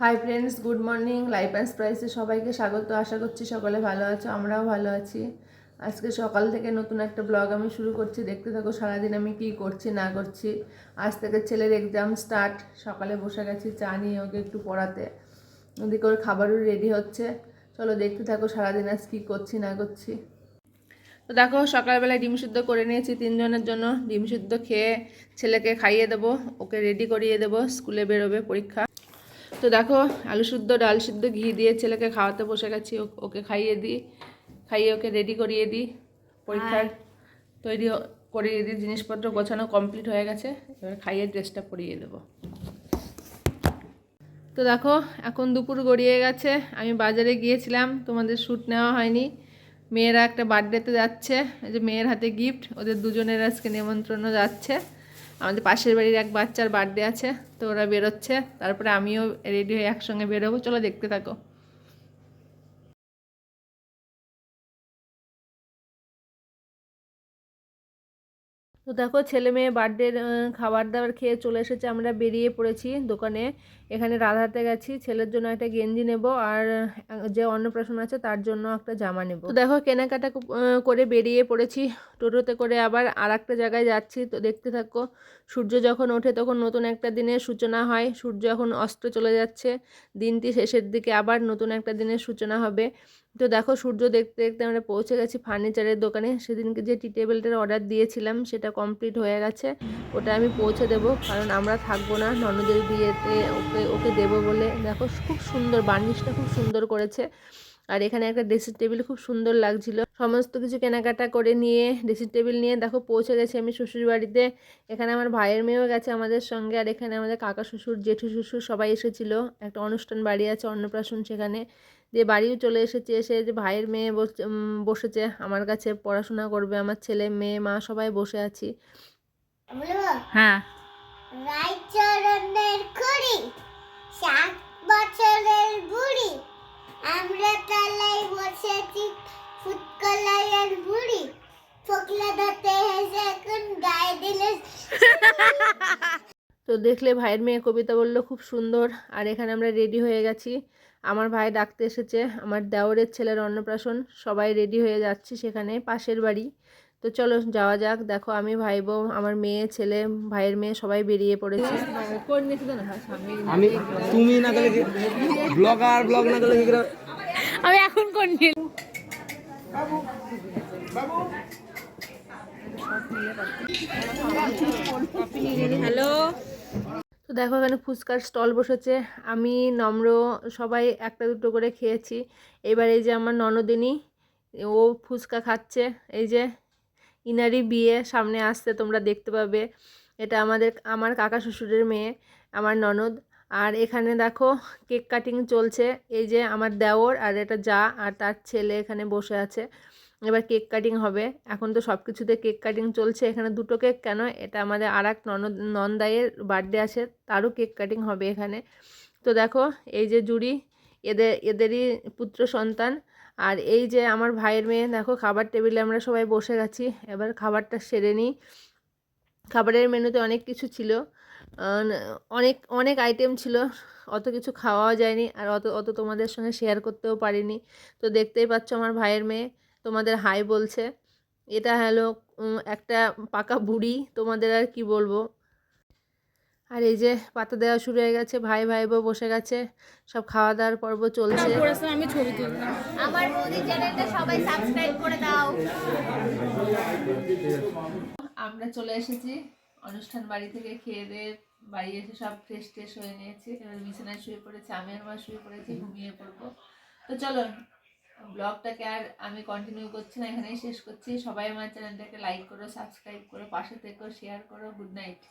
High friends, good morning. Life and স্প্রাইসে সবাইকে স্বাগত। আশা করছি সকলে ভালো আছো, আমরাও ভালো আছি। আজকে সকাল থেকে নতুন একটা ব্লগ আমি শুরু করছি, দেখতে থাকো সারাদিন আমি কি করছি না করছি। আজ থেকে ছেলের এক্সাম স্টার্ট। সকালে বসে গেছি চা নিয়ে ওকে একটু পড়াতে, ওদিকে ওর খাবারও রেডি হচ্ছে। চলো দেখতে থাকো সারাদিন আজ কী করছি না করছি। তো দেখো সকালবেলায় ডিম সিদ্ধ করে নিয়েছি 3 জনের জন্য। ডিম সিদ্ধ খেয়ে ছেলেকে খাইয়ে দেবো, ওকে রেডি করিয়ে দেবো, স্কুলে বেরোবে পরীক্ষা। তো দেখো আলু সিদ্ধ ডাল সিদ্ধ ঘি দিয়ে ছেলেকে খাওয়াতে বসে গেছি। ওকে খাইয়ে ওকে রেডি করিয়ে দিই, পরীক্ষার তৈরি করিয়ে দিই। জিনিসপত্র গোছানো কমপ্লিট হয়ে গেছে, এবার খাইয়ে ড্রেসটা পরিয়ে দেবো। তো দেখো এখন দুপুর গড়িয়ে গেছে, আমি বাজারে গিয়েছিলাম, তোমাদের শ্যুট নেওয়া হয়নি। মেয়েরা একটা বার্থডেতে যাচ্ছে, এই যে মেয়ের হাতে গিফট, ওদের দুজনের আজকে নিমন্ত্রণও যাচ্ছে। আমাদের পাশের বাড়ির এক বাচ্চার বার্থডে আছে, তো ওরা বেরোচ্ছে, তারপরে আমিও রেডি হয়ে একসঙ্গে বেরোবো। চলো দেখতে থাকো। তো দেখো ছেলে মেয়ে বার্থডের খাবার দাবার খেয়ে চলে এসেছে, আমরা বেরিয়ে পড়েছি দোকানে। এখানে রাধাতে গেছি, ছেলের জন্য একটা গেঞ্জি নেব, আর যে অন্নপ্রাশন আছে তার জন্য একটা জামা নেব। তো দেখো কেনাকাটা করে বেরিয়ে পড়েছি, টোটোতে করে আবার আর একটা জায়গায় যাচ্ছি। তো দেখতে থাকো। সূর্য যখন ওঠে তখন নতুন একটা দিনের সূচনা হয়, সূর্য এখন অস্ত চলে যাচ্ছে, দিনটি শেষের দিকে আবার নতুন একটা দিনের সূচনা হবে। তো দেখো সূর্য দেখতে দেখতে আমরা পৌঁছে গেছি ফার্নিচারের দোকানে। সেদিনকে যে টি টেবিলটার অর্ডার দিয়েছিলাম সেটা কমপ্লিট হয়ে গেছে, ওটা আমি পৌঁছে দেবো, কারণ আমরা থাকবো না, ননদের বিয়েতে ওকে ওকে দেবো বলে। দেখো খুব সুন্দর, বার্নিশটা খুব সুন্দর করেছে। আর এখানে একটা ড্রেসিং টেবিল খুব সুন্দর লাগছিল। সমস্ত কিছু কেনাকাটা করে নিয়ে ড্রেসিং টেবিল নিয়ে দেখো পৌঁছে গেছি আমি শ্বশুর বাড়িতে। এখানে আমার ভাইয়ের মেয়েও গেছে আমাদের সঙ্গে, আর এখানে আমাদের কাকা শ্বশুর জেঠু শ্বশুর সবাই এসেছিল। একটা অনুষ্ঠান বাড়ি আছে, অন্নপ্রাশন, সেখানে দিয়ে বাড়িও চলে এসেছে। এসে যে ভাইয়ের মেয়ে বসেছে আমার কাছে, পড়াশোনা করবে। আমার ছেলে মেয়ে মা সবাই বসে আছি। হ্যাঁ, রাইচরণের খুড়ি 7 বছরের বুড়ি, আমরা তলায় বসেছি ফুটকলাইয়ের বুড়ি, ফোকলা দাঁতে হেসে এখন গায়ে দিলে। তো দেখলে ভাইয়ের মেয়ে কবিতা বললো, খুব সুন্দর। আর এখানে আমরা রেডি হয়ে গেছি, আমার ভাই ডাকতে এসেছে, আমার দেওরের ছেলের অন্নপ্রাশন, সবাই রেডি হয়ে যাচ্ছি সেখানে, পাশের বাড়ি। তো চলো যাওয়া যাক। দেখো আমি ভাই বউ, আমার মেয়ে ছেলে, ভাইয়ের মেয়ে সবাই বেরিয়ে পড়েছি। আমি তুমি না গেলে ব্লগার ব্লগ না গেলে আমি এখন কোন হ্যালো। তো দেখো এখানে ফুচকার স্টল বসেছে, আমি নম্র সবাই একটা দুটো করে খেয়েছি। এবার এই যে আমার ননদিনী, ও ফুচকা খাচ্ছে। এই যে ইনারি বিয়ে সামনে আসছে, তোমরা দেখতে পাবে। এটা আমার কাকা শ্বশুরের মেয়ে, আমার ননদ। আর এখানে দেখো কেক কাটিং চলছে, এই যে আমার দেওর আর এটা যা আর তার ছেলে এখানে বসে আছে। এবার কেক কাটিং হবে, এখন তো সব কিছুতে কেক কাটিং চলছে। এখানে দুটো কেক কেন, এটা আমাদের আর এক নন্দাইয়ের বার্থডে আছে, তারও কেক কাটিং হবে এখানে। তো দেখো এই যে জুড়ি, এদেরই পুত্র সন্তান। আর এই যে আমার ভাইয়ের মেয়ে, দেখো খাবার টেবিলে আমরা সবাই বসে গেছি, এবার খাবারটা সেরে নিই। খাবারের মেনুতে অনেক কিছু ছিল, অনেক অনেক আইটেম ছিল, অত কিছু খাওয়াও যায়নি, আর অত অত তোমাদের সঙ্গে শেয়ার করতেও পারিনি। তো দেখতেই পাচ্ছ আমার ভাইয়ের মেয়ে তোমাদের হাই বলছে। এটা হলো একটা পাকা বুড়ি, তোমাদের আর কি বলবো। আর এই যে পাতা দেওয়া শুরু হয়ে গেছে, ভাই ভাই বউ বসে গেছে, সব খাওয়া দাওয়ার পর্ব চলছে। আমি ছবি তুললাম, আমার বৌদি চ্যানেলটা সবাই সাবস্ক্রাইব করে দাও। আমরা চলে এসেছি অনুষ্ঠান বাড়ি থেকে, খেয়ে দিয়ে বাড়ি এসে সব ফ্রেশ ট্রেশ হয়ে নিয়েছি, এবার বিছানায় শুয়ে পড়েছি, আমি আর মা শুয়ে পড়েছি, ঘুমিয়ে পড়বো। তো চলো ব্লগটাকে আর আমি কন্টিনিউ করছি না, এখানেই শেষ করছি। সবাই আমার চ্যানেলটাকে লাইক করো, সাবস্ক্রাইব করো, পাশে থেকো, শেয়ার করো। Good night.